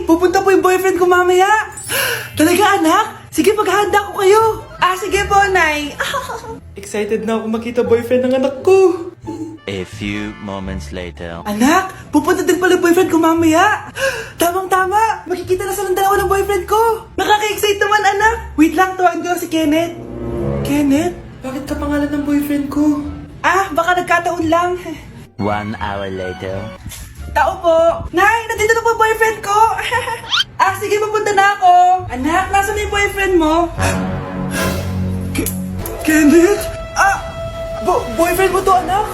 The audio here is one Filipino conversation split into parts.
Nay, pupunta po yung boyfriend ko mamaya. Talaga, anak? Sige, paghahanda ko kayo. Sige po, Nay. Excited na ako makita boyfriend ng anak ko. A few moments later. Anak, pupunta din pala yung boyfriend ko mamaya. Tamang-tama, makikita na silang dalawa ng boyfriend ko. Nakaka-excite naman, anak. Wait lang, tawagin ko si Kenneth. Kenneth? Bakit ka pangalan ng boyfriend ko? Baka nagkataon lang. 1 hour later. Tao po. Nay, nandito na po boyfriend ko. Sige, papunta na ako. Anak, nasa na yung boyfriend mo? Kenneth? Boyfriend mo to, anak?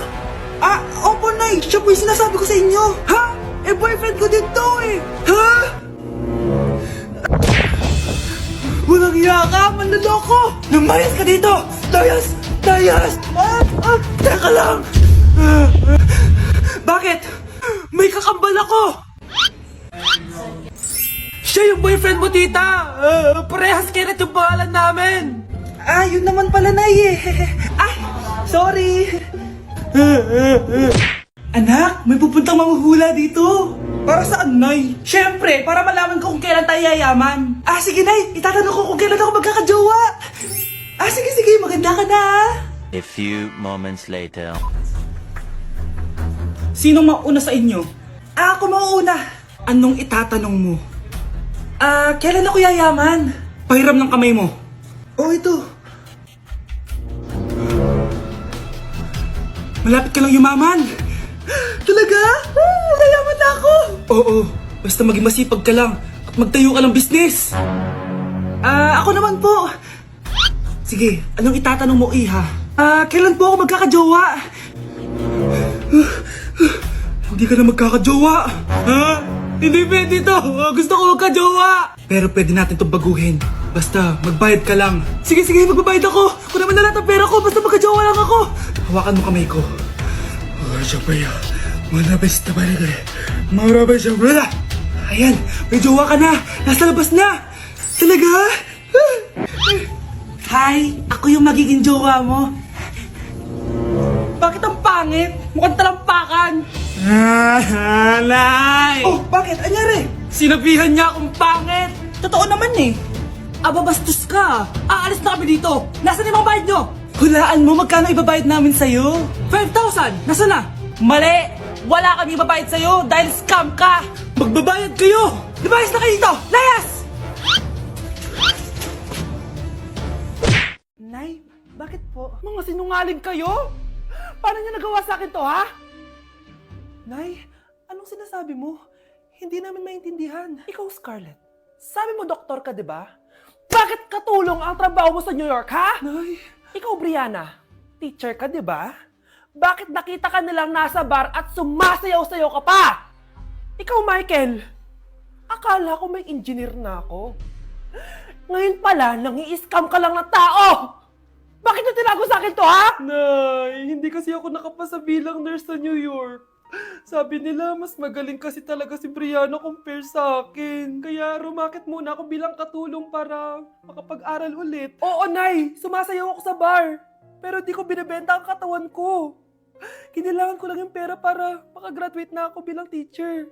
Opo, Nay. Siya po yung sinasabi ko sa inyo. Ha? Boyfriend ko din to eh. Ha? Walang iya ka, manloloko. Lumayas ka dito. Layas! Teka lang. Bakit? May kakambal ako. Siya yung boyfriend mo, tita. Parehas Kenneth yung pangalan namin. Yun naman pala, Nay eh. Sorry. Anak, may pupuntang manghuhula dito. Para saan, Nay? Siyempre, para malaman ko kung kailan tayo yayaman. Sige, Nay. Itatanong ko kung kailan ako magkakajowa. Sige. Maganda ka na. A few moments later. Sino mauna sa inyo? Ako mauuna. Anong itatanong mo? Kailan ako yayaman? Pahiram ng kamay mo. Ito. Malapit ka lang yumaman. Talaga? Yayaman na ako. Oo, basta maging masipag ka lang at magtayo ka ng business. Ako naman po. Sige, anong itatanong mo, Iha? Kailan po ako magkakajowa? Hindi ka na magkakajowa. Hindi pwede to. Gusto ko magkajowa. Pero pwede natin itong baguhin. Basta, magbayad ka lang. Sige, magbabayad ako. Kung naman na lahat ang pera ko, basta magkajowa lang ako. Hawakan mo kamay ko. Ayan, may jowa ka na. Nasa labas na. Talaga? Hi, ako yung magiging jowa mo. Bakit ang pangit? Mukhang talampakan. Nay! Bakit? Anyari? Sinabihan niya akong pangit. Totoo naman eh. Bastos ka. Aalis na kami dito. Nasaan yung mga bayad nyo? Hulaan mo magkano ibabayad namin sa'yo? 5,000! Nasaan na? Mali! Wala kami ibabayad sa'yo dahil scam ka! Magbabayad kayo! Lumayas na kayo dito! Layas! Nay, bakit po? Mga sinungaling kayo? Paano niyo nagawa sa akin to, ha? Nay, anong sinasabi mo? Hindi namin maintindihan. Ikaw, Scarlett. Sabi mo doktor ka, di ba? Bakit katulong ang trabaho mo sa New York, ha? Nay. Ikaw, Brianna. Teacher ka, di ba? Bakit nakita ka nilang nasa bar at sumasayaw-sayaw ka pa? Ikaw, Michael. Akala ko may engineer na ako. Ngayon pala, nangi-scam ka lang ng tao! Bakit nyo tinago sa akin to, ha? Nay, hindi kasi ako nakapasa bilang nurse sa New York. Sabi nila, mas magaling kasi talaga si Brianna compare sa akin. Kaya rumakit muna ako bilang katulong para makapag-aral ulit. Oo, Nay! Sumasayaw ako sa bar. Pero di ko binibenta ang katawan ko. Kailangan ko lang yung pera para makagraduate na ako bilang teacher.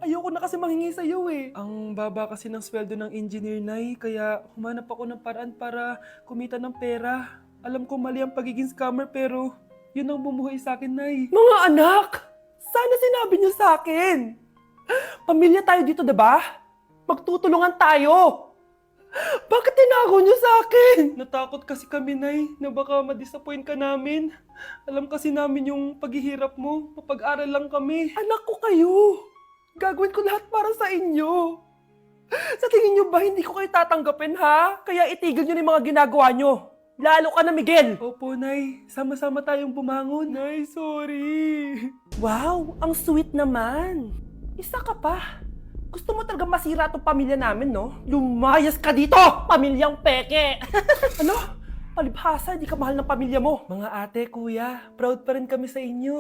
Ayoko na kasi manghingi sa'yo eh. Ang baba kasi ng sweldo ng engineer, Nay. Kaya humanap ako ng paraan para kumita ng pera. Alam ko mali ang pagiging scammer pero yun ang bumuhay sa akin, Nay. Mga anak! Sana sinabi niyo sa akin. Pamilya tayo dito, diba? Magtutulungan tayo. Bakit tinago niyo sa akin? Natakot kasi kami, Nay, na baka ma-disappoint ka namin. Alam kasi namin yung paghihirap mo. Mapag-aral lang kami. Anak ko kayo. Gagawin ko lahat para sa inyo. Sa tingin niyo ba hindi ko kayo tatanggapin, ha? Kaya itigil niyo yung mga ginagawa niyo. Lalo ka na, Miguel! Opo, Nay. Sama-sama tayong bumangon. Nay, sorry. Wow, ang sweet naman. Isa ka pa. Gusto mo talaga masira itong pamilya namin, no? Lumayas ka dito, pamilyang peke! Ano? Palibhasa, di ka mahal ng pamilya mo. Mga ate, kuya, proud pa rin kami sa inyo.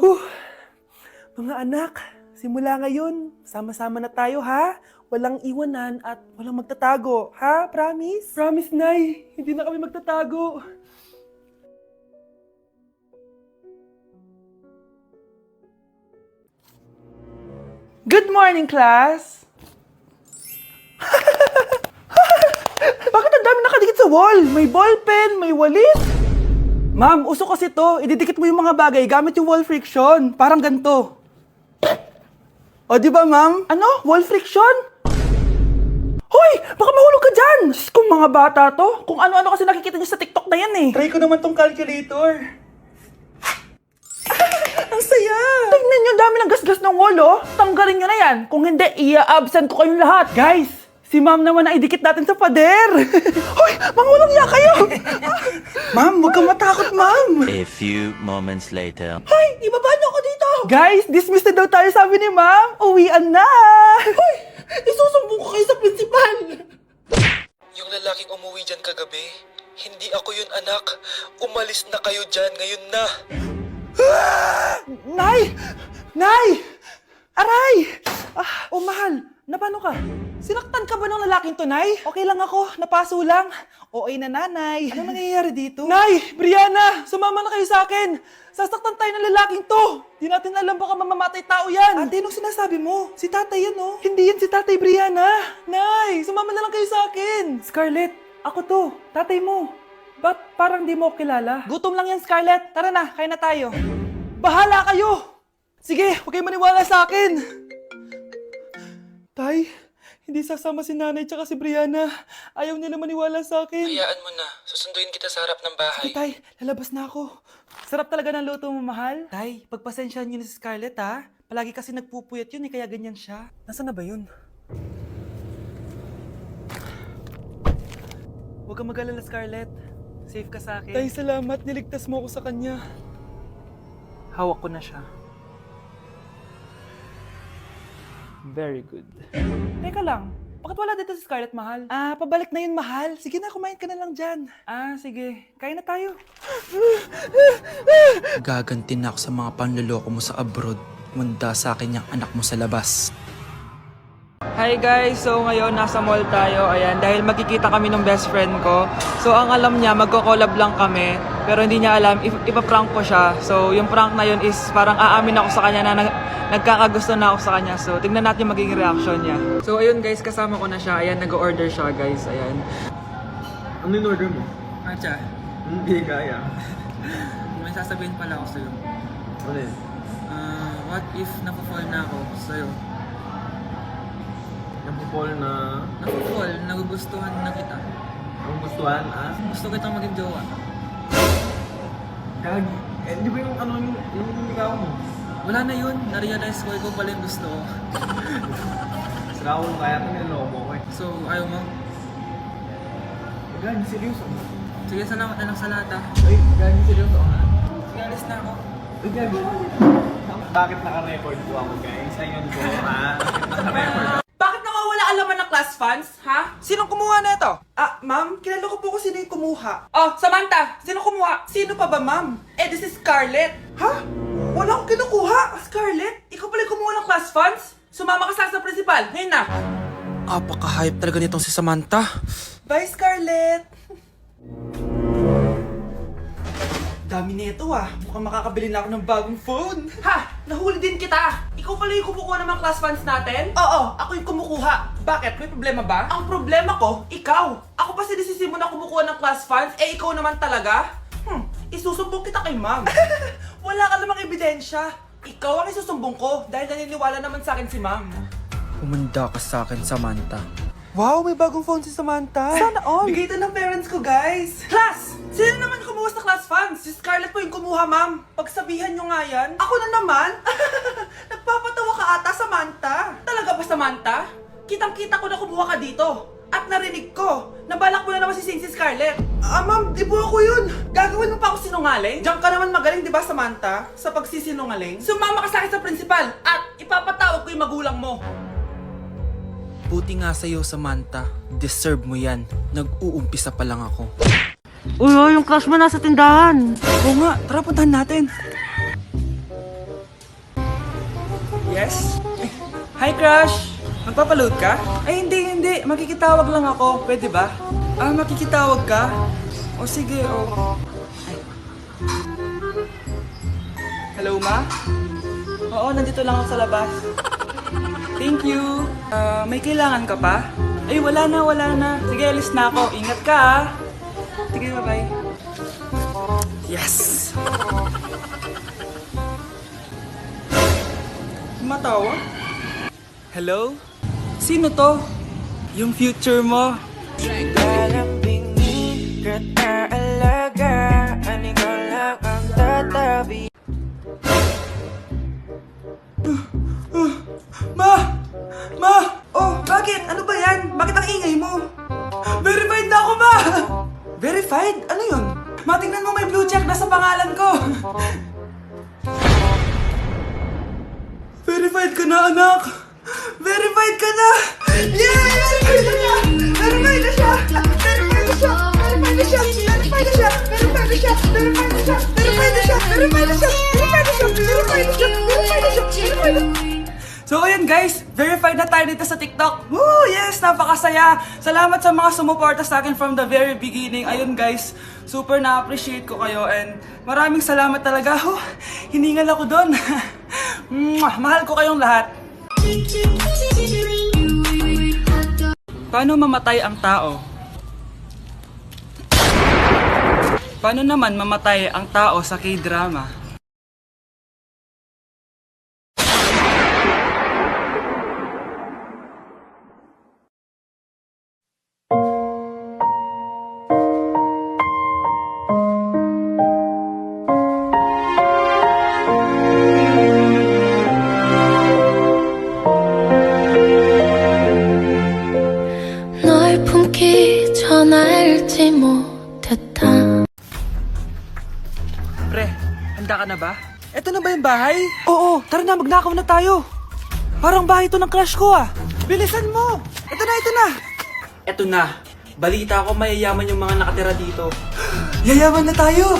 Mga anak, simula ngayon, sama-sama na tayo, ha? Walang iwanan at walang magtatago, ha? Promise? Promise, Nay. Hindi na kami magtatago. Good morning, class! wall. May ballpen, may walis. Ma'am, uso kasi to. Ididikit mo yung mga bagay gamit yung wall friction. Parang ganito. O, di ba, ma'am? Ano? Wall friction? Hoy! Baka mahulog ka dyan! Kung mga bata to, kung ano-ano kasi nakikita niyo sa TikTok na yan eh. Try ko naman tong calculator. Ang saya! Tingnan niyo, dami ng gasgas ng wall, oh. Tanggalin niyo na yan. Kung hindi, i-absent ko kayong lahat. Guys, si ma'am naman ang idikit natin sa pader. Hoy! Mangulong niya kayo! Ma'am, huwag kang matakot, ma'am. A few moments later. Hoy! Ibaba niyo ako dito! Guys, dismissed na daw tayo, sabi ni ma'am. Uwian na! Hoy! Isusumbong ko kayo sa principal! Yung lalaking umuwi dyan kagabi, hindi ako yun anak. Umalis na kayo dyan ngayon na. Nay! Nay! Aray! Oh, mahal. Napano ka? Sinaktan ka ba ng lalaking to, Nay? Okay lang ako. Napaso lang. Okay na, nanay. Ano nangyayari dito? Nay! Brianna! Sumama na kayo sa akin! Sasaktan tayo ng lalaking to! Di natin alam baka mamamatay tao yan! Ate, anong sinasabi mo? Si tatay yan, oh. Hindi yan si tatay, Brianna! Nay! Sumama na lang kayo sa akin! Scarlett, ako to. Tatay mo. Ba't parang di mo ako kilala? Gutom lang yan, Scarlett. Tara na, kain na tayo. Bahala kayo! Sige, huwag kayo maniwala sa akin! Tay, hindi sasama si nanay tsaka si Brianna. Ayaw nila maniwala sa akin. Hayaan mo na. Susunduin kita sa harap ng bahay. Sige, Tay, lalabas na ako. Sarap talaga ng luto mo, mahal. Tay, pagpasensyahan niyo na si Scarlett, ha? Palagi kasi nagpupuyat yun, kaya ganyan siya. Nasaan na ba yun? Huwag kang mag-alala, Scarlett. Safe ka sa akin. Tay, salamat. Niligtas mo ako sa kanya. Hawak ko na siya. Very good. Teka lang, bakit wala dito si Scarlett, mahal? Pabalik na yun, mahal. Sige na, kumain ka na lang dyan. Sige. Kain na tayo. Gaganti na ako sa mga panloloko mo sa abroad. Munda sa akin yung anak mo sa labas. Hi guys! So ngayon nasa mall tayo, ayan, dahil magkikita kami ng best friend ko. So ang alam niya, magko-collab lang kami, pero hindi niya alam, ipaprank ko siya. So yung prank na yun is parang aamin ako sa kanya na nagkakagusto na ako sa kanya. So tignan natin yung magiging reaction niya. So ayun guys, kasama ko na siya, ayan, nag-order siya guys, ayan. Ano yung order mo? Acha, Hindi kaya. may sasabihin pala ako sa'yo. Ano yun? What if napafall na ako sa'yo? Napupol na... Napafall, nagugustuhan na kita. Ang gustuhan, Gusto kitang maging jowa. Kag... di ba yung ano yung ikaw mo? Wala na yun, na-realize ko, ikaw pala yung gusto ko. Sira ko kaya ito niloko mo ko eh. So, ayaw mo? Gagi, seryoso. Sige, salamat na lang sa lahat ah. Ay, gagi, seryoso ha? Sige, alis na ako. Ay, gagi. Bakit naka-record po ako guys? Ayun po ha? Naka-record. Bakit nawawala alaman ng class funds, ha? Sinong kumuha na ito? Ma'am, kilala ko po kung sino yung kumuha. Oh, Samantha, sino kumuha? Sino pa ba, ma'am? This is Scarlett. Ha? Wala akong kinukuha. Scarlett, ikaw pala yung kumuha ng class funds? Sumama ka sa principal, ngayon na. Apaka-hype talaga nitong si Samantha. Bye, Scarlett. Dami nito mukhang makakabili na ako ng bagong phone. Ha? Nahuli din kita. Ikaw pala yung kumukuha ng mga class funds natin? Oo, ako yung kumukuha. Bakit? May problema ba? Ang problema ko, ikaw. Ako pa sinisisi mo na kumukuha ng class funds, ikaw naman talaga? Isusumbong kita kay ma'am. Wala ka namang ebidensya. Ikaw ang isusumbong ko dahil naniniwala naman sa akin si ma'am. Umanda ka sa akin, Samantha. Wow, may bagong phone si Samantha. Sana all. Bigay ito ng parents ko, guys. Class! Sino naman kumuha sa class funds? Si Scarlett po yung kumuha, ma'am. Pagsabihan nyo nga yan. Ako na naman? Nagpapatawa ka ata, Samantha. Talaga ba, Samantha? Kitang-kita ko na kumuha ka dito. At narinig ko, nabalak mo na naman si Scarlett. Ma'am, di po ako yun. Gagawin mo pa ako sinungaling? Diyan ka naman magaling, di ba, Samantha? Sa pagsisinungaling? Sumama ka sa akin sa principal at ipapatawag ko yung magulang mo. Buti nga sa'yo, Samantha. Deserve mo yan. Nag-uumpisa pa lang ako. Uy, yung crush mo nasa tindahan. Oo nga, tara puntahan natin. Yes? Hi, crush! Magpapaload ka? Ay, hindi. Makikitawag lang ako. Pwede ba? Makikitawag ka? O sige, Ay. Hello, ma? Oo, nandito lang ako sa labas. Thank you. May kailangan ka pa? Ay, wala na. Sige, alis na ako. Ingat ka, Sige, bye-bye. Yes! Matawa? Hello? Sino to? Yung future mo? Ma! Ma! Oh, bakit? Ano ba yan? Bakit ang ingay mo? Verified na ako, ma! Verified? Ano yun? Ma, tingnan mo may blue check na sa pangalan ko. Verified ka na, anak! Verified ka na! Yay! Verified na siya! Verified na siya! Verified na siya! Verified na siya! Verified na siya! Verified na siya! Verified na siya! Verified na siya! Verified na siya! Verified na siya! Verified na siya! Verified na siya! Verified na siya! So ayun guys, verified na tayo dito sa TikTok. Woo! Yes! Napakasaya! Salamat sa mga sumuporta sa akin from the very beginning. Ayun guys, super na-appreciate ko kayo and maraming salamat talaga. Hiningal ako doon. Mahal ko kayong lahat. Paano mamatay ang tao? Paano naman mamatay ang tao sa K-drama? 널 품기 전 알지 못했다. Pre, handa ka na ba? Eto na ba yung bahay? Oo, tara na, magnakaw na tayo. Parang bahay to ng crush ko ah. Bilisan mo! Ito na, ito na! Eto na, balita ko mayayaman yung mga nakatira dito. Yayaman na tayo!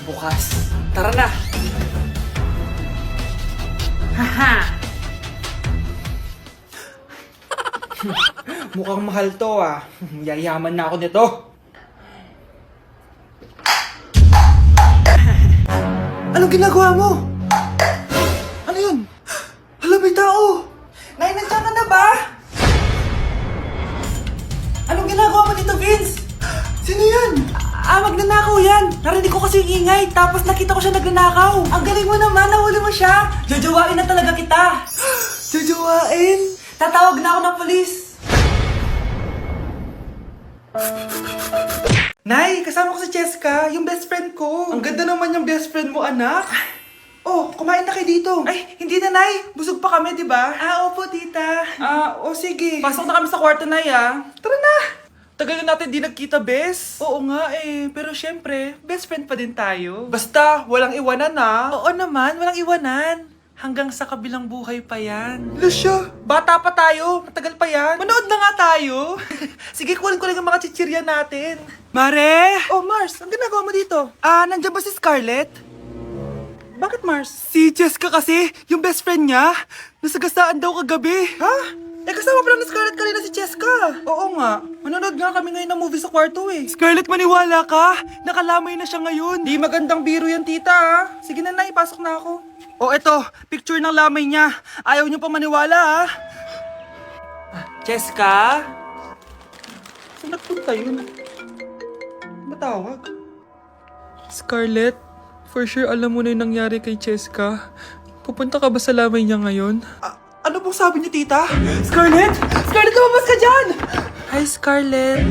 Bukas, tara na! Haha! Mukhang mahal to ah. Yayaman na ako nito. Anong ginagawa mo? Ano yun? Hala, may tao! Nay, nandiyan ka na ba? Anong ginagawa mo dito, Vince? Sino yan? Magnanakaw yan! Narinig ko kasi yung ingay, tapos nakita ko siya nagnanakaw. Ang galing mo naman, nahuli mo siya! Jajawain na talaga kita! Jajawain? Tatawag na ako ng polis! Nay, kasama ko si Cheska, yung best friend ko. Ang ganda naman yung best friend mo, anak. Oh, kumain na kayo dito. Ay, hindi na, Nay. Busog pa kami, di ba? Opo, tita. Sige. Pasok na kami sa kwarto, Nay, Tara na. Tagal na natin di nagkita, bes. Oo nga pero syempre, best friend pa din tayo. Basta, walang iwanan Oo naman, walang iwanan. Hanggang sa kabilang buhay pa yan. Lusya, bata pa tayo. Matagal pa yan. Manood na nga tayo. Sige, kunin ko lang ang mga chichirya natin. Mare! Oh, Mars, ang ginagawa mo dito? Nandiyan ba si Scarlett? Bakit, Mars? Si Jessica kasi, yung best friend niya, nasagasaan daw kagabi. Ha? Kasama pala ni Scarlett kanina si Jessica. Oo nga. Manonood nga kami ngayon ng movie sa kwarto Scarlett, maniwala ka? Nakalamay na siya ngayon. Di magandang biro yan, tita Sige na, ipasok na ako. Oh, eto, picture ng lamay niya. Ayaw niyo pa maniwala, Jessica? Saan nagpunta yun? Matawag? Scarlett, for sure alam mo na yung nangyari kay Jessica. Pupunta ka ba sa lamay niya ngayon? Ano pong sabi niyo, tita? Scarlett! Scarlett, lumabas ka dyan! Hi, Scarlett.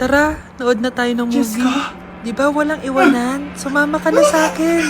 Tara, nood na tayo ng movie. Jessica? Di ba walang iwanan? Sumama ka na sa akin.